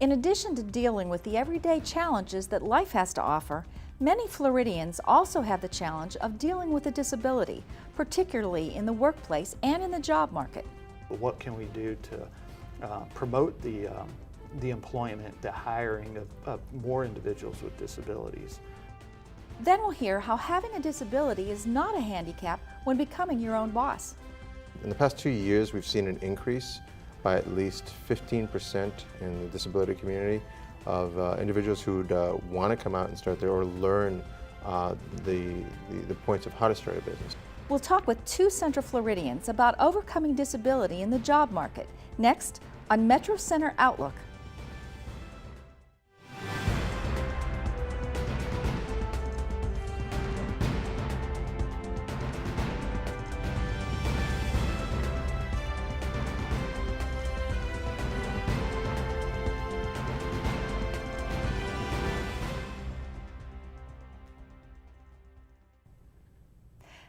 In addition to dealing with the everyday challenges that life has to offer, many Floridians also have the challenge of dealing with a disability, particularly in the workplace and in the job market. What can we do to promote the employment, the hiring of more individuals with disabilities? Then we'll hear how having a disability is not a handicap when becoming your own boss. In the past 2 years, we've seen an increase by at least 15% in the disability community of individuals who'd want to come out and start there or learn the points of how to start a business. We'll talk with two Central Floridians about overcoming disability in the job market, next on Metro Center Outlook.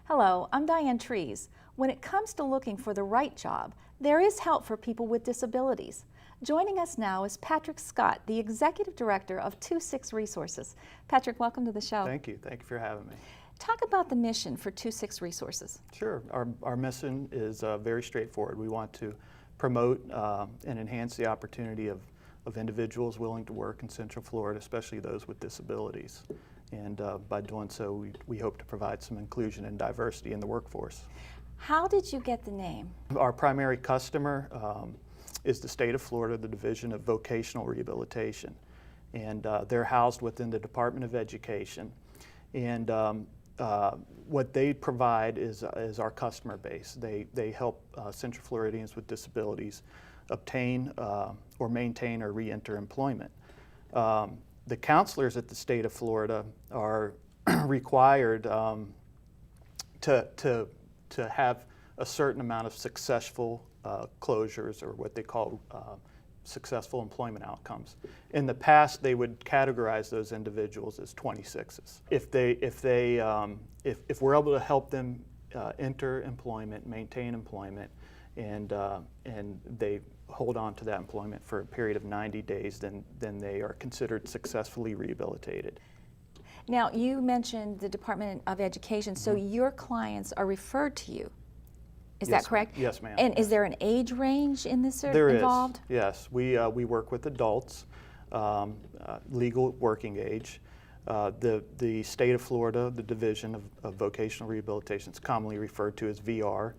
Hello, I'm Diane Trees. When it comes to looking for the right job, there is help for people with disabilities. Joining us now is Patrick Scott, the Executive Director of 26 Resources. Patrick, welcome to the show. Thank you for having me. Talk about the mission for 26 Resources. Sure, our mission is very straightforward. We want to promote and enhance the opportunity of individuals willing to work in Central Florida, especially those with disabilities. And by doing so, we hope to provide some inclusion and diversity in the workforce. How did you get the name? Our primary customer is the state of Florida, the Division of Vocational Rehabilitation. And they're housed within the Department of Education. And what they provide is our customer base. They help Central Floridians with disabilities obtain or maintain or re-enter employment. The counselors at the state of Florida are required to have a certain amount of successful closures, or what they call successful employment outcomes. In the past, they would categorize those individuals as 26s. If we're able to help them enter employment, maintain employment, and they hold on to that employment for a period of 90 days, then they are considered successfully rehabilitated. Now, you mentioned the Department of Education, so your clients are referred to you. Is that correct? Yes, ma'am. And is there an age range in this There involved? is, yes. We work with adults, legal working age. The state of Florida, the Division of Vocational Rehabilitation, is commonly referred to as VR.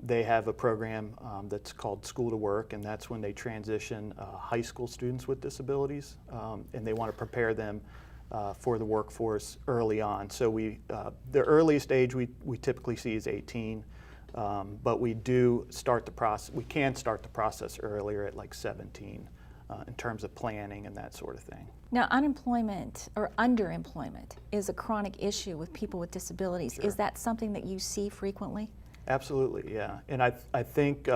They have a program that's called School to Work, and that's when they transition high school students with disabilities, and they want to prepare them for the workforce early on. So the earliest age we typically see is 18, but we do start the process. We can start the process earlier at like 17 in terms of planning and that sort of thing. Now, unemployment or underemployment is a chronic issue with people with disabilities. Sure. Is that something that you see frequently? Absolutely, yeah. And I think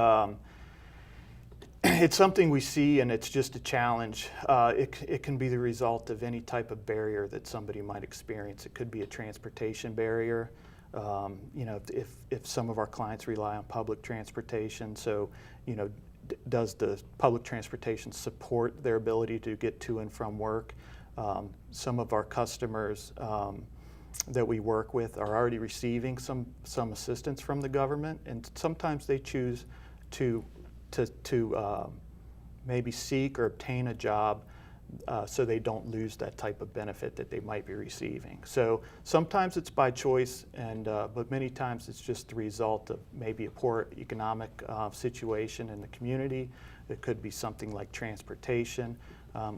it's something we see, and it's just a challenge. It can be the result of any type of barrier that somebody might experience. It could be a transportation barrier. You know, if some of our clients rely on public transportation, so, you know, does the public transportation support their ability to get to and from work? Some of our customers that we work with are already receiving some assistance from the government, and sometimes they choose to maybe seek or obtain a job so they don't lose that type of benefit that they might be receiving. So sometimes it's by choice, but many times it's just the result of maybe a poor economic situation in the community. It could be something like transportation,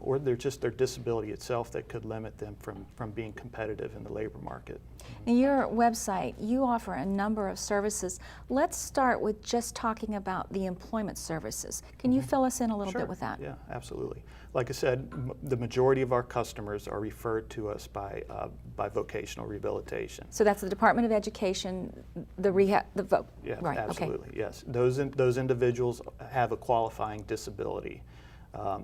or they're just their disability itself that could limit them from being competitive in the labor market. In your website, you offer a number of services. Let's start with just talking about the employment services. Can you fill us in a little bit with that? Yeah, absolutely. Like I said, the majority of our customers are referred to us by vocational rehabilitation. So that's the Department of Education, the rehab, Yeah, right, absolutely, okay. yes. Those individuals have a qualifying disability.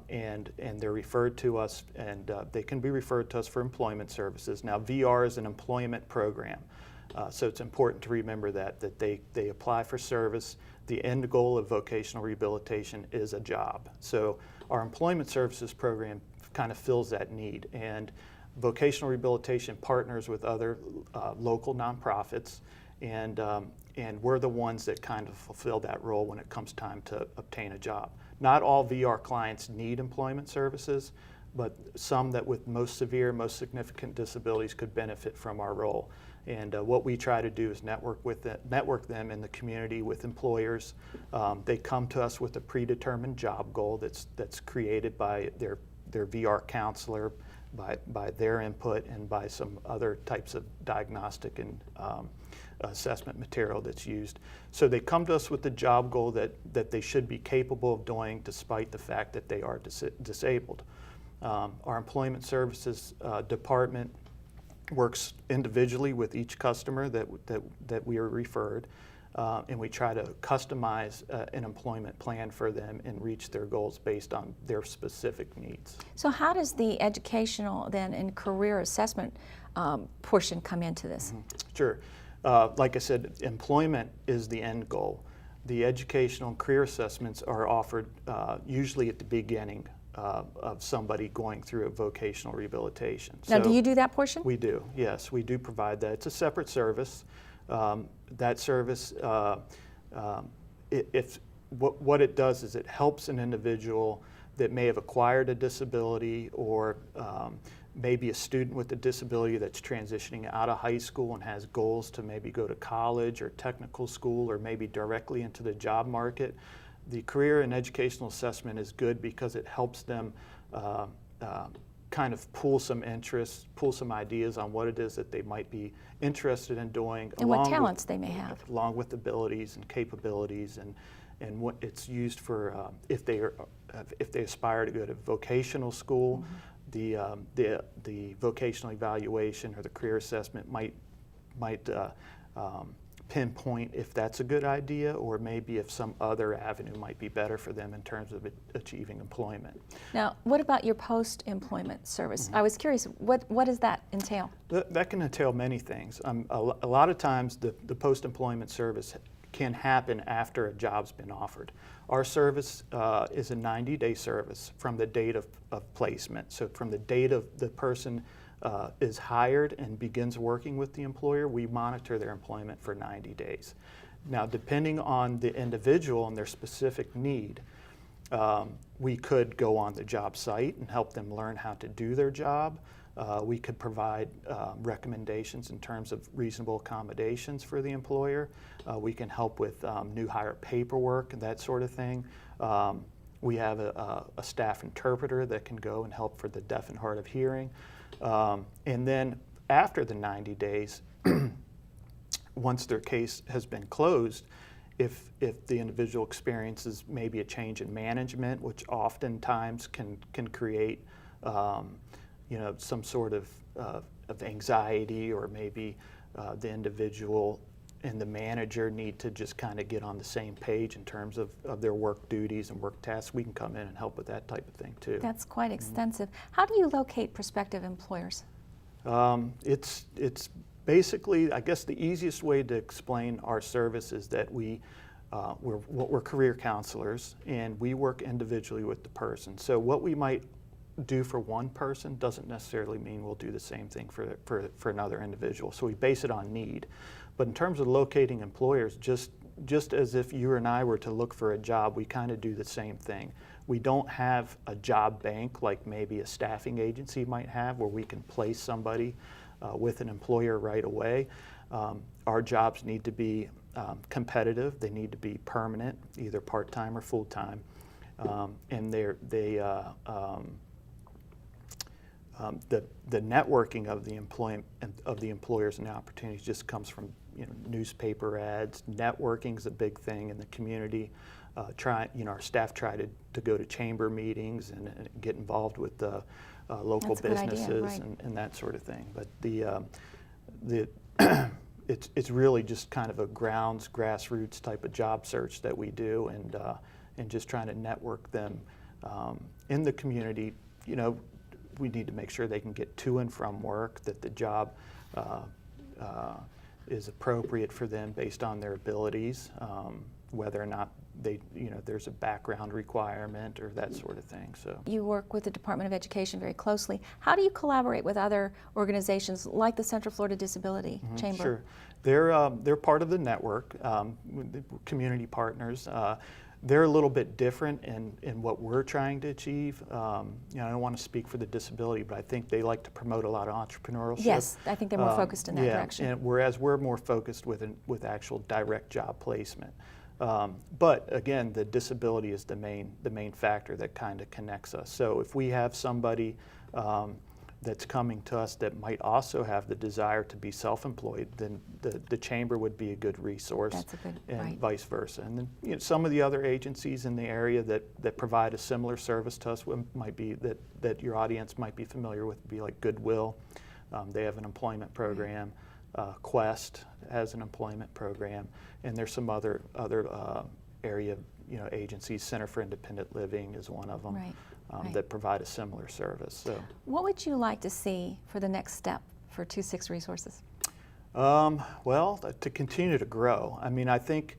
And they're referred to us, and they can be referred to us for employment services. Now, VR is an employment program, so it's important to remember that they apply for service, the end goal of vocational rehabilitation is a job. So our employment services program kind of fills that need, and vocational rehabilitation partners with other local nonprofits, and we're the ones that kind of fulfill that role when it comes time to obtain a job. Not all VR clients need employment services, but some that with most severe, most significant disabilities could benefit from our role. And what we try to do is network them in the community with employers. They come to us with a predetermined job goal that's created by their VR counselor, by their input, and by some other types of diagnostic and assessment material that's used. So they come to us with the job goal that they should be capable of doing despite the fact that they are disabled. Our employment services department works individually with each customer that we are referred, and we try to customize an employment plan for them and reach their goals based on their specific needs. So how does the educational then and career assessment portion come into this? Sure. Like I said, employment is the end goal. The educational and career assessments are offered usually at the beginning of somebody going through a vocational rehabilitation. Now, do you do that portion? We do, yes. We do provide that. It's a separate service. That service, what it does is it helps an individual that may have acquired a disability, or maybe a student with a disability that's transitioning out of high school and has goals to maybe go to college or technical school, or maybe directly into the job market. The career and educational assessment is good because it helps them kind of pull some interests, pull some ideas on what it is that they might be interested in doing. And what talents they may have. Along with abilities and capabilities, and what it's used for if they aspire to go to vocational school. The vocational evaluation or the career assessment might pinpoint if that's a good idea, or maybe if some other avenue might be better for them in terms of achieving employment. Now, what about your post-employment service? I was curious, what does that entail? That can entail many things. A lot of times the post-employment service can happen after a job's been offered. Our service is a 90-day service from the date of placement. So from the date of the person is hired and begins working with the employer, we monitor their employment for 90 days. Now, depending on the individual and their specific need, we could go on the job site and help them learn how to do their job. We could provide recommendations in terms of reasonable accommodations for the employer. We can help with new hire paperwork and that sort of thing. We have a staff interpreter that can go and help for the deaf and hard of hearing. And then after the 90 days, once their case has been closed, if the individual experiences maybe a change in management, which oftentimes can create some sort of anxiety, or maybe the individual and the manager need to just kind of get on the same page in terms of their work duties and work tasks, we can come in and help with that type of thing too. That's quite extensive. How do you locate prospective employers? It's basically, I guess the easiest way to explain our service is that we're career counselors, and we work individually with the person. So what we might do for one person doesn't necessarily mean we'll do the same thing for another individual. So we base it on need. But in terms of locating employers, just as if you and I were to look for a job, we kind of do the same thing. We don't have a job bank like maybe a staffing agency might have, where we can place somebody with an employer right away. Our jobs need to be competitive. They need to be permanent, either part-time or full-time. And the networking of the employers and the opportunities just comes from newspaper ads. Networking is a big thing in the community. Our staff try to go to chamber meetings and get involved with the local businesses, right, and that sort of thing. But it's really just kind of a grassroots type of job search that we do, and just trying to network them in the community. We need to make sure they can get to and from work, that the job is appropriate for them based on their abilities. whether or not there's a background requirement or that sort of thing. So You work with the Department of Education very closely. How do you collaborate with other organizations like the Central Florida Disability Chamber? Sure, they're part of the network, with the community partners. They're a little bit different in what we're trying to achieve. I don't want to speak for the disability, but I think they like to promote a lot of entrepreneurship. Yes, I think they're more focused in that direction. And whereas we're more focused with actual direct job placement. But again, the disability is the main factor that kind of connects us. So if we have somebody that's coming to us that might also have the desire to be self-employed, then the chamber would be a good resource. That's a good, and right. vice versa. And then some of the other agencies in the area that provide a similar service to us might be that your audience might be familiar with, be like Goodwill. They have an employment program. Quest has an employment program, and there's some other area agencies. Center for Independent Living is one of them. Right. Right. That provide a similar service. So, What would you like to see for the next step for 26 Resources? well, to continue to grow. I mean, I think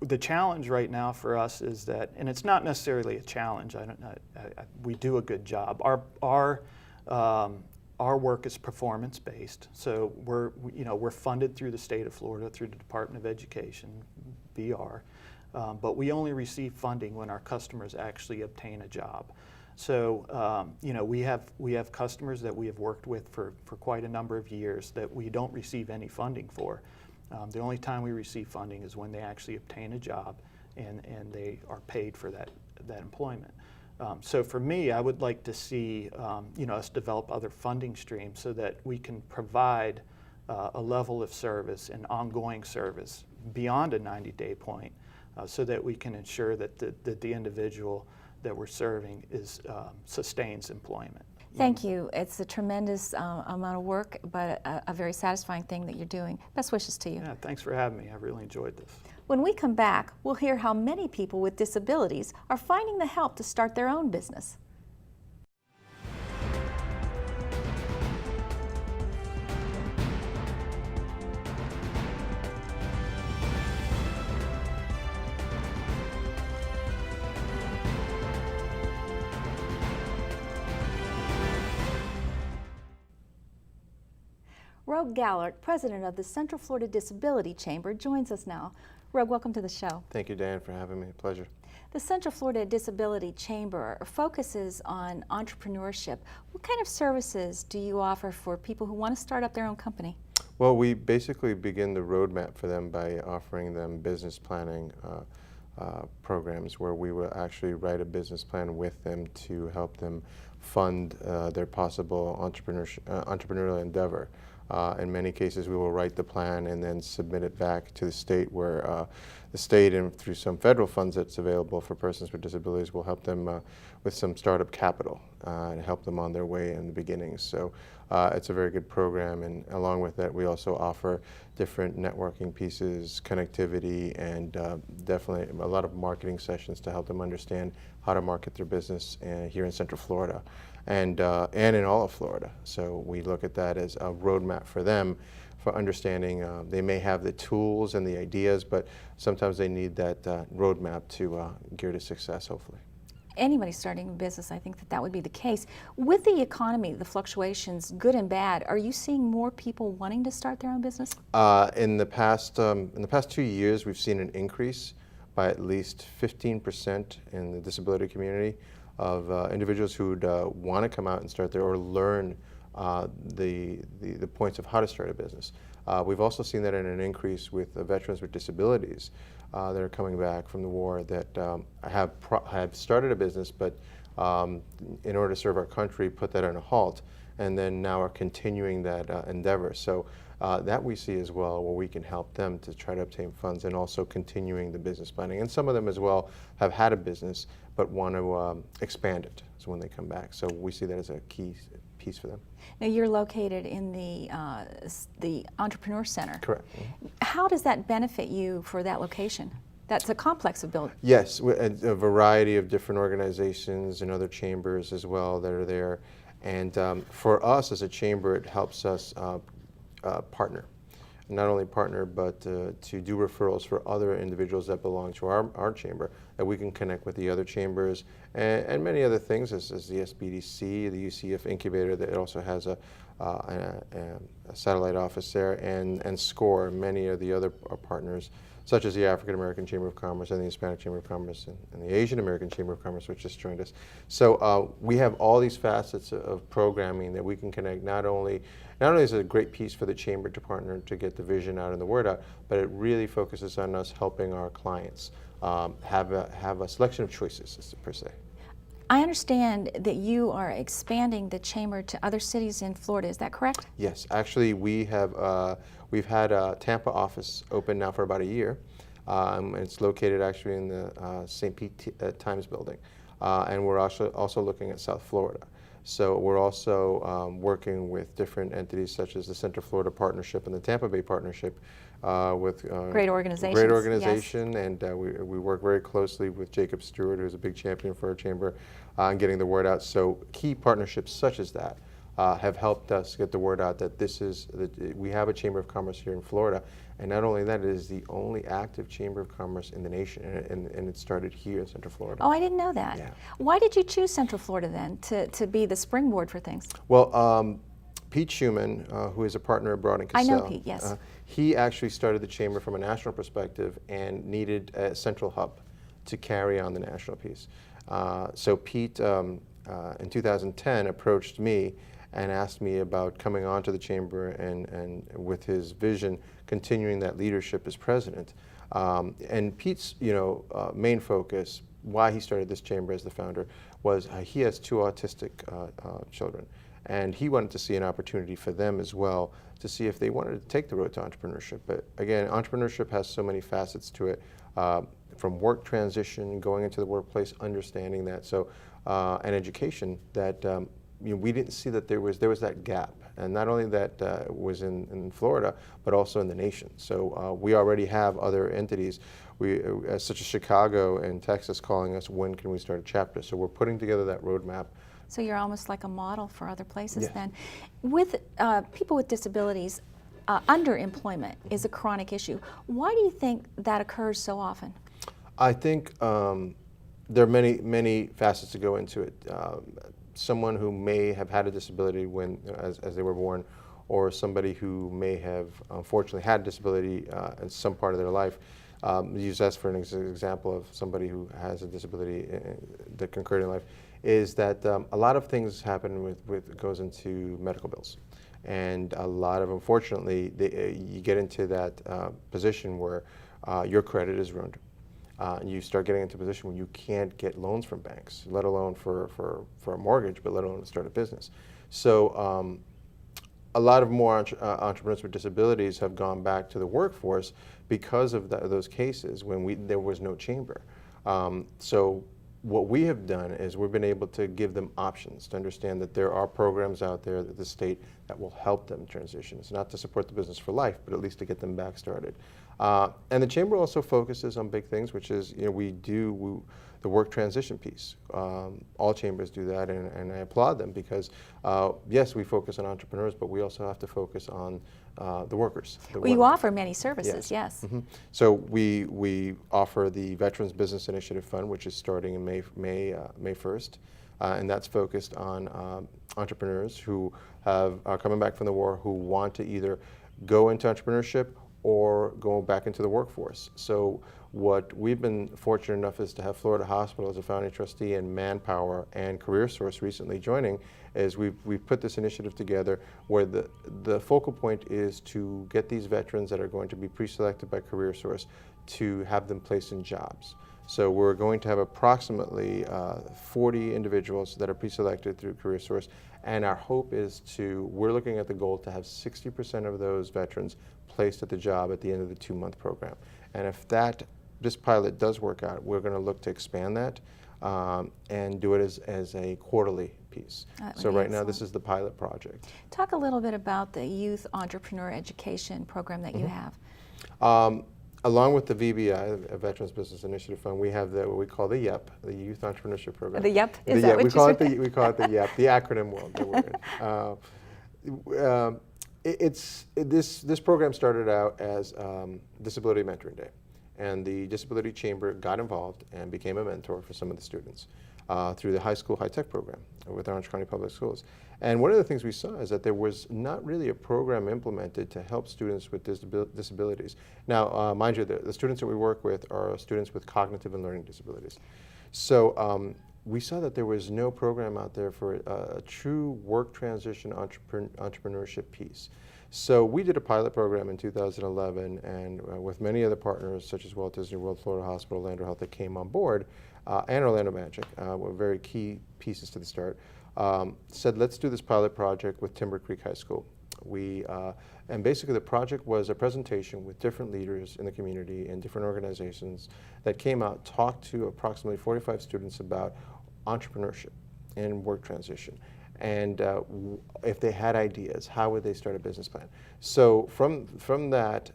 the challenge right now for us is that, and it's not necessarily a challenge. We do a good job. Our work is performance based. So we're funded through the state of Florida through the Department of Education, VR. But we only receive funding when our customers actually obtain a job. So we have customers that we have worked with for quite a number of years that we don't receive any funding for. The only time we receive funding is when they actually obtain a job and they are paid for that employment. So for me, I would like to see us develop other funding streams so that we can provide a level of service and ongoing service beyond a 90-day point. So that we can ensure that the individual that we're serving sustains employment. Thank you. It's a tremendous amount of work, but a very satisfying thing that you're doing. Best wishes to you. Yeah, thanks for having me. I really enjoyed this. When we come back, we'll hear how many people with disabilities are finding the help to start their own business. Rogue Gallert, president of the Central Florida Disability Chamber, joins us now. Rogue, welcome to the show. Thank you, Dan, for having me. Pleasure. The Central Florida Disability Chamber focuses on entrepreneurship. What kind of services do you offer for people who want to start up their own company? Well, we basically begin the roadmap for them by offering them business planning programs where we will actually write a business plan with them to help them fund their possible entrepreneurial endeavor. In many cases, we will write the plan and then submit it back to the state where the state, and through some federal funds that's available for persons with disabilities, will help them with some startup capital and help them on their way in the beginning. So it's a very good program, and along with that, we also offer different networking pieces, connectivity, and definitely a lot of marketing sessions to help them understand how to market their business here in Central Florida. And in all of Florida. So we look at that as a roadmap for them for understanding. They may have the tools and the ideas, but sometimes they need that roadmap to gear to success, hopefully. Anybody starting a business, I think that would be the case. With the economy, the fluctuations, good and bad, are you seeing more people wanting to start their own business? In the past 2 years, we've seen an increase by at least 15% in the disability community of individuals who would want to come out and start there or learn the points of how to start a business. We've also seen that in an increase with veterans with disabilities that are coming back from the war that have started a business, but in order to serve our country, put that on a halt, and then now are continuing that endeavor. So that we see as well, where we can help them to try to obtain funds and also continuing the business planning. And some of them as well have had a business but want to expand it so when they come back. So we see that as a key piece for them. Now you're located in the Entrepreneur Center. Correct. How does that benefit you for that location? That's a complex of buildings. Yes, a variety of different organizations and other chambers as well that are there. And for us as a chamber, it helps us partner. not only partner, but to do referrals for other individuals that belong to our chamber, that we can connect with the other chambers and many other things, as the SBDC, the UCF incubator that also has a satellite office there, and SCORE, many of the other partners, such as the African American Chamber of Commerce and the Hispanic Chamber of Commerce and the Asian American Chamber of Commerce, which just joined us. So we have all these facets of programming that we can connect. Not only is it a great piece for the chamber to partner to get the vision out and the word out, but it really focuses on us helping our clients have a selection of choices, per se. I understand that you are expanding the chamber to other cities in Florida. Is that correct? Yes, actually, we've had a Tampa office open now for about a year. It's located actually in the St. Pete Times building, and we're also looking at South Florida. So we're also working with different entities such as the Central Florida Partnership and the Tampa Bay Partnership with great organizations. Great organization, yes. And we work very closely with Jacob Stewart, who's a big champion for our chamber, and getting the word out. So key partnerships such as that have helped us get the word out that we have a Chamber of Commerce here in Florida, and not only that, it is the only active Chamber of Commerce in the nation, and it started here in Central Florida. Oh, I didn't know that. Yeah. Why did you choose Central Florida then to be the springboard for things? Well, Pete Schumann, who is a partner abroad in Cassell. I know Pete, yes. He actually started the chamber from a national perspective and needed a central hub to carry on the national piece. So Pete, in 2010, approached me and asked me about coming onto the chamber and with his vision, continuing that leadership as president. And Pete's main focus, why he started this chamber as the founder, was he has two autistic children. And he wanted to see an opportunity for them as well to see if they wanted to take the road to entrepreneurship. But again, entrepreneurship has so many facets to it, from work transition, going into the workplace, understanding that, so and education, that we didn't see that there was that gap. And not only that was in Florida, but also in the nation. So we already have other entities, such as Chicago and Texas, calling us, when can we start a chapter? So we're putting together that roadmap. So you're almost like a model for other places Yes. then. With people with disabilities, underemployment is a chronic issue. Why do you think that occurs so often? I think there are many facets to go into it. Someone who may have had a disability as they were born, or somebody who may have unfortunately had a disability in some part of their life. Use that for an example of somebody who has a disability that concurred in life, is that a lot of things happen goes into medical bills. And a lot of, unfortunately, you get into that position where your credit is ruined. You start getting into a position where you can't get loans from banks, let alone for a mortgage, but let alone to start a business. So a lot of more entrepreneurs with disabilities have gone back to the workforce because of those cases when there was no chamber. So what we have done is we've been able to give them options to understand that there are programs out there at the state that will help them transition. It's not to support the business for life, but at least to get them back started. And the chamber also focuses on big things, which is, we do the work transition piece. All chambers do that, and I applaud them because, yes, we focus on entrepreneurs, but we also have to focus on the workers. Well, you offer many services, yes. Mm-hmm. So we offer the Veterans Business Initiative Fund, which is starting in May 1st, and that's focused on entrepreneurs who are coming back from the war, who want to either go into entrepreneurship or go back into the workforce. So what we've been fortunate enough is to have Florida Hospital as a founding trustee, and Manpower and CareerSource recently joining, is we've put this initiative together where the focal point is to get these veterans that are going to be pre-selected by CareerSource to have them placed in jobs. So we're going to have approximately 40 individuals that are pre-selected through CareerSource, and our hope is we're looking at the goal to have 60% of those veterans placed at the job at the end of the 2-month program. And if this pilot does work out, we're going to look to expand that and do it as a quarterly piece. So right now, this is the pilot project. Talk a little bit about the Youth Entrepreneur Education program that you have. Along with the VBI, a Veterans Business Initiative Fund, we have what we call the YEP, the Youth Entrepreneurship Program. The YEP? Is that what you said? We call it the YEP, the acronym world that we're in. This program started out as Disability Mentoring Day, and the Disability Chamber got involved and became a mentor for some of the students through the high school high-tech program with Orange County Public Schools. And one of the things we saw is that there was not really a program implemented to help students with disabilities. Now, mind you, the students that we work with are students with cognitive and learning disabilities. So we saw that there was no program out there for a true work transition entrepreneurship piece. So we did a pilot program in 2011, and with many other partners such as Walt Disney World, Florida Hospital, Orlando Health that came on board, and Orlando Magic were very key pieces to the start, said let's do this pilot project with Timber Creek High School. And basically the project was a presentation with different leaders in the community and different organizations that came out, talked to approximately 45 students about entrepreneurship and work transition. And if they had ideas, how would they start a business plan? So from that,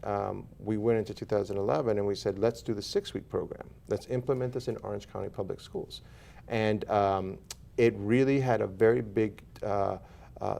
we went into 2011 and we said, let's do the 6-week program. Let's implement this in Orange County Public Schools. And it really had a very big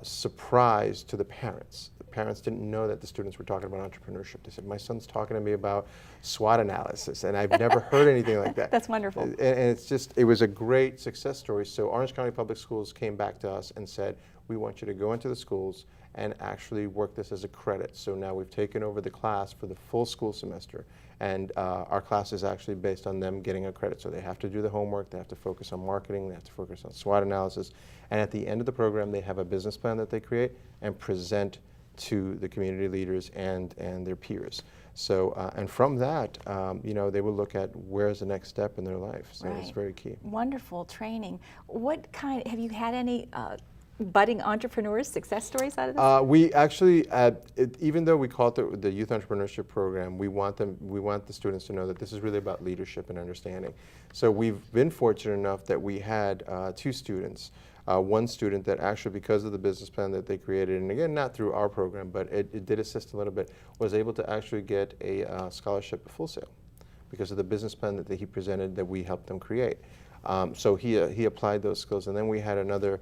surprise to the parents. The parents didn't know that the students were talking about entrepreneurship. They said, my son's talking to me about SWOT analysis, and I've never heard anything like that. That's wonderful. And it was a great success story. So Orange County Public Schools came back to us and said, we want you to go into the schools and actually work this as a credit. So now we've taken over the class for the full school semester, and our class is actually based on them getting a credit. So they have to do the homework, they have to focus on marketing, they have to focus on SWOT analysis, and at the end of the program they have a business plan that they create and present to the community leaders and their peers. So, and from that, you know, they will look at where's the next step in their life. So Right. it's very key. Wonderful training. What kind, have you had any budding entrepreneurs, success stories out of this? We actually, even though we call it the Youth Entrepreneurship Program, we want the students to know that this is really about leadership and understanding. So we've been fortunate enough that we had 2 students. One student that actually, because of the business plan that they created, and again, not through our program, but it did assist a little bit, was able to actually get a scholarship at Full Sail because of the business plan that he presented that we helped them create. So he applied those skills, and then we had another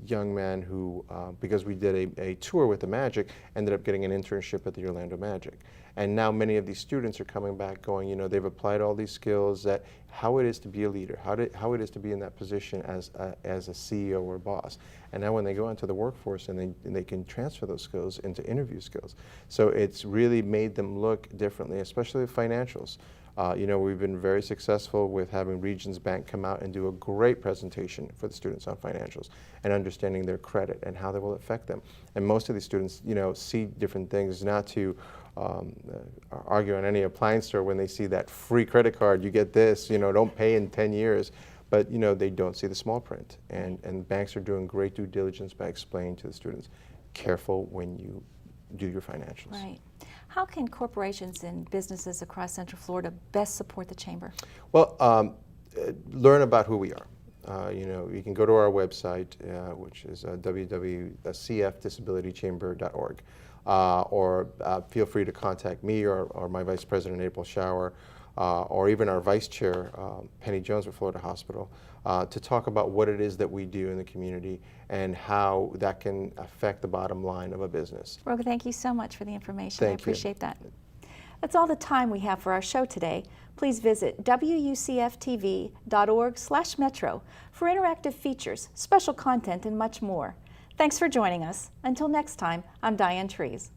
young man who, because we did a tour with the Magic, ended up getting an internship at the Orlando Magic. And now many of these students are coming back going, you know, they've applied all these skills, that how it is to be a leader, how it is to be in that position as a CEO or boss. And now when they go into the workforce and they can transfer those skills into interview skills. So it's really made them look differently, especially with financials. You know, we've been very successful with having Regions Bank come out and do a great presentation for the students on financials and understanding their credit and how they will affect them. And most of these students, you know, see different things, not to argue on any appliance store when they see that free credit card, you get this, you know, don't pay in 10 years. But, you know, they don't see the small print. And banks are doing great due diligence by explaining to the students, careful when you do your financials. Right. How can corporations and businesses across Central Florida best support the Chamber? Well, learn about who we are. You know, you can go to our website, which is www.cfdisabilitychamber.org, or feel free to contact me or my Vice President, April Shower, or even our Vice Chair, Penny Jones with Florida Hospital, to talk about what it is that we do in the community and how that can affect the bottom line of a business. Roga, thank you so much for the information. I Thank you. appreciate that. That's all the time we have for our show today. Please visit wucftv.org/metro for interactive features, special content, and much more. Thanks for joining us. Until next time, I'm Diane Trees.